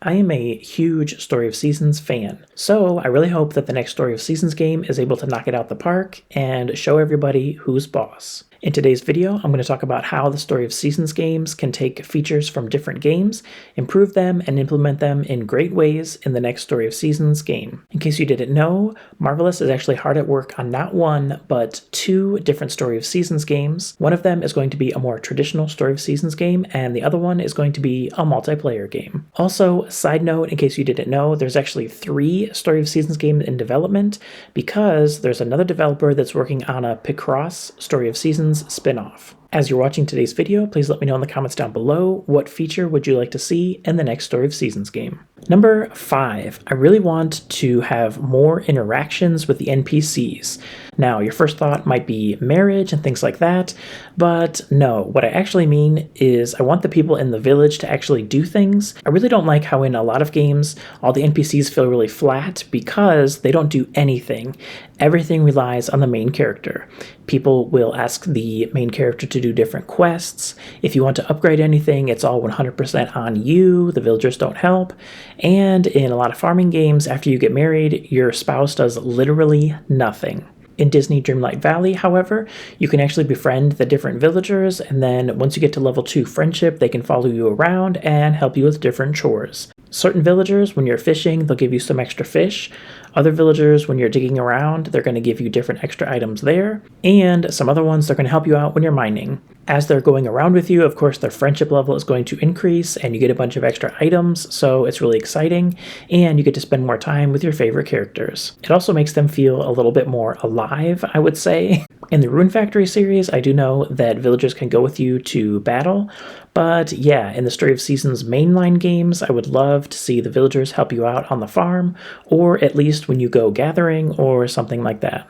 I am a huge Story of Seasons fan, so I really hope that the next Story of Seasons game is able to knock it out the park and show everybody who's boss. In today's video, I'm going to talk about how the Story of Seasons games can take features from different games, improve them, and implement them in great ways in the next Story of Seasons game. In case you didn't know, Marvelous is actually hard at work on not one, but two different Story of Seasons games. One of them is going to be a more traditional Story of Seasons game, and the other one is going to be a multiplayer game. Also, side note, in case you didn't know, there's actually 3 Story of Seasons games in development because there's another developer that's working on a Picross Story of Seasons spin-off. As you're watching today's video, please let me know in the comments down below what feature would you like to see in the next Story of Seasons game. Number 5, I really want to have more interactions with the NPCs. Now, your first thought might be marriage and things like that, but no, what I actually mean is I want the people in the village to actually do things. I really don't like how in a lot of games, all the NPCs feel really flat because they don't do anything. Everything relies on the main character. People will ask the main character to do different quests. If you want to upgrade anything, it's all 100% on you. The villagers don't help. And in a lot of farming games, after you get married, your spouse does literally nothing. In Disney Dreamlight Valley, however, you can actually befriend the different villagers, and then once you get to level 2 friendship, they can follow you around and help you with different chores. Certain villagers, when you're fishing, they'll give you some extra fish. Other villagers, when you're digging around, they're going to give you different extra items there. And some other ones, they're going to help you out when you're mining. As they're going around with you, of course, their friendship level is going to increase and you get a bunch of extra items, so it's really exciting, and you get to spend more time with your favorite characters. It also makes them feel a little bit more alive, I would say. In the Rune Factory series, I do know that villagers can go with you to battle, but yeah, in the Story of Seasons mainline games, I would love to see the villagers help you out on the farm, or at least when you go gathering or something like that.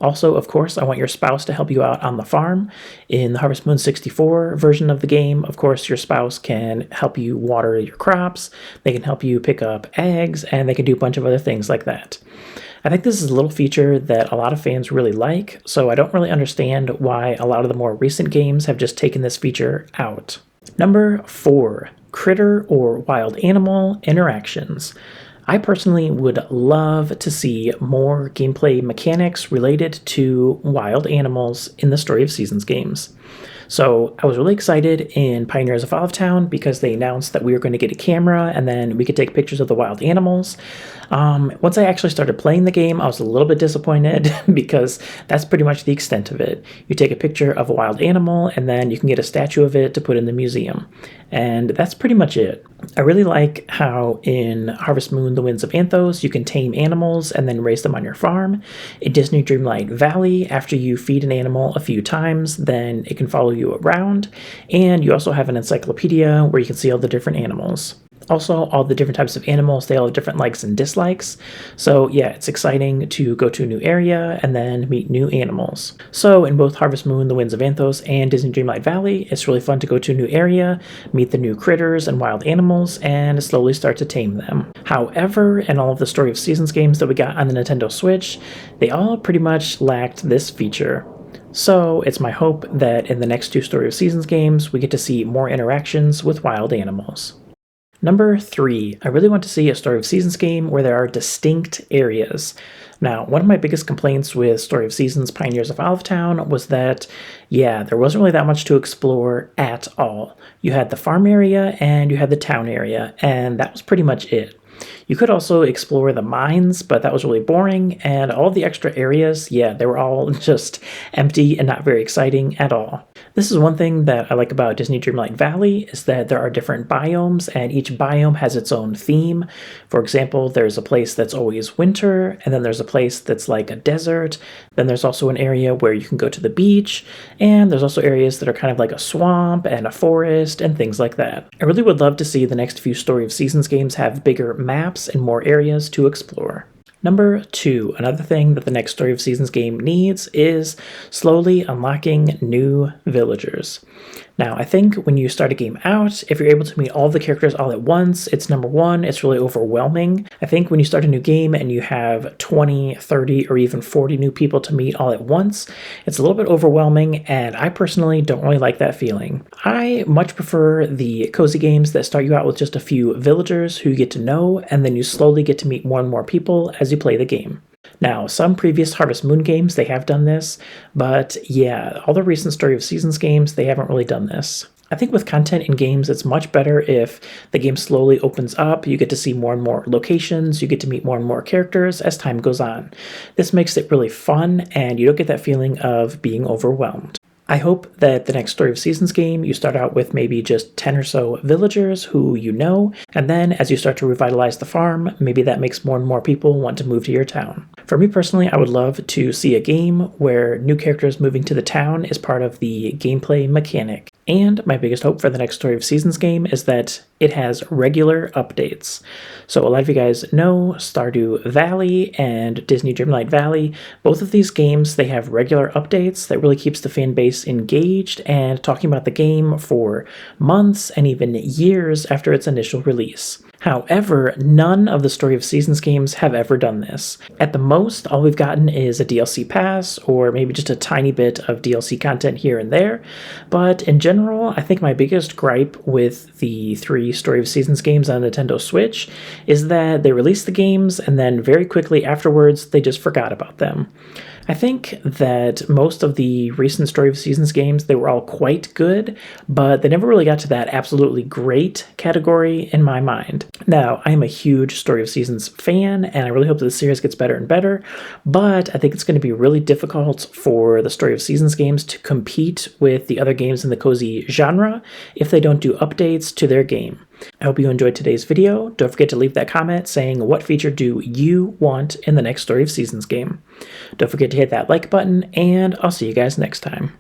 Also, of course, I want your spouse to help you out on the farm. In the Harvest Moon 64 version of the game, of course, your spouse can help you water your crops, they can help you pick up eggs, and they can do a bunch of other things like that. I think this is a little feature that a lot of fans really like, so I don't really understand why a lot of the more recent games have just taken this feature out. Number 4, critter or wild animal interactions. I personally would love to see more gameplay mechanics related to wild animals in the Story of Seasons games. So I was really excited in Pioneers of Olive because they announced that we were going to get a camera and then we could take pictures of the wild animals. Once I actually started playing the game, I was a little bit disappointed because that's pretty much the extent of it. You take a picture of a wild animal and then you can get a statue of it to put in the museum. And that's pretty much it. I really like how in Harvest Moon, The Winds of Anthos, you can tame animals and then raise them on your farm. In Disney Dreamlight Valley, after you feed an animal a few times, then it can follow you around. And you also have an encyclopedia where you can see all the different animals. Also, all the different types of animals, they all have different likes and dislikes. So yeah, it's exciting to go to a new area and then meet new animals. So in both Harvest Moon, The Winds of Anthos, and Disney Dreamlight Valley, it's really fun to go to a new area, meet the new critters and wild animals, and slowly start to tame them. However, in all of the Story of Seasons games that we got on the Nintendo Switch, they all pretty much lacked this feature. So it's my hope that in the next 2 Story of Seasons games, we get to see more interactions with wild animals. Number 3, I really want to see a Story of Seasons game where there are distinct areas. Now, one of my biggest complaints with Story of Seasons Pioneers of Olivetown was that, yeah, there wasn't really that much to explore at all. You had the farm area and you had the town area, and that was pretty much it. You could also explore the mines, but that was really boring, and all the extra areas, yeah, they were all just empty and not very exciting at all. This is one thing that I like about Disney Dreamlight Valley, is that there are different biomes, and each biome has its own theme. For example, there's a place that's always winter, and then there's a place that's like a desert. Then there's also an area where you can go to the beach, and there's also areas that are kind of like a swamp and a forest and things like that. I really would love to see the next few Story of Seasons games have bigger maps and more areas to explore. Number 2, another thing that the next Story of Seasons game needs is slowly unlocking new villagers. Now, I think when you start a game out, if you're able to meet all the characters all at once, it's number one, it's really overwhelming. I think when you start a new game and you have 20, 30, or even 40 new people to meet all at once, it's a little bit overwhelming, and I personally don't really like that feeling. I much prefer the cozy games that start you out with just a few villagers who you get to know, and then you slowly get to meet more and more people as you play the game. Now, some previous Harvest Moon games, they have done this, but yeah, all the recent Story of Seasons games, they haven't really done this. I think with content in games, it's much better if the game slowly opens up, you get to see more and more locations, you get to meet more and more characters as time goes on. This makes it really fun, and you don't get that feeling of being overwhelmed. I hope that the next Story of Seasons game, you start out with maybe just 10 or so villagers who you know, and then as you start to revitalize the farm, maybe that makes more and more people want to move to your town. For me personally, I would love to see a game where new characters moving to the town is part of the gameplay mechanic. And my biggest hope for the next Story of Seasons game is that it has regular updates. So a lot of you guys know Stardew Valley and Disney Dreamlight Valley. Both of these games, they have regular updates that really keeps the fan base engaged and talking about the game for months and even years after its initial release. However, none of the Story of Seasons games have ever done this. At the most, all we've gotten is a DLC pass, or maybe just a tiny bit of DLC content here and there, but in general, I think my biggest gripe with the 3 Story of Seasons games on Nintendo Switch is that they released the games and then very quickly afterwards, they just forgot about them. I think that most of the recent Story of Seasons games, they were all quite good, but they never really got to that absolutely great category in my mind. Now, I am a huge Story of Seasons fan, and I really hope that the series gets better and better, but I think it's going to be really difficult for the Story of Seasons games to compete with the other games in the cozy genre if they don't do updates to their game. I hope you enjoyed today's video. Don't forget to leave that comment saying what feature do you want in the next Story of Seasons game. Don't forget to hit that like button, and I'll see you guys next time.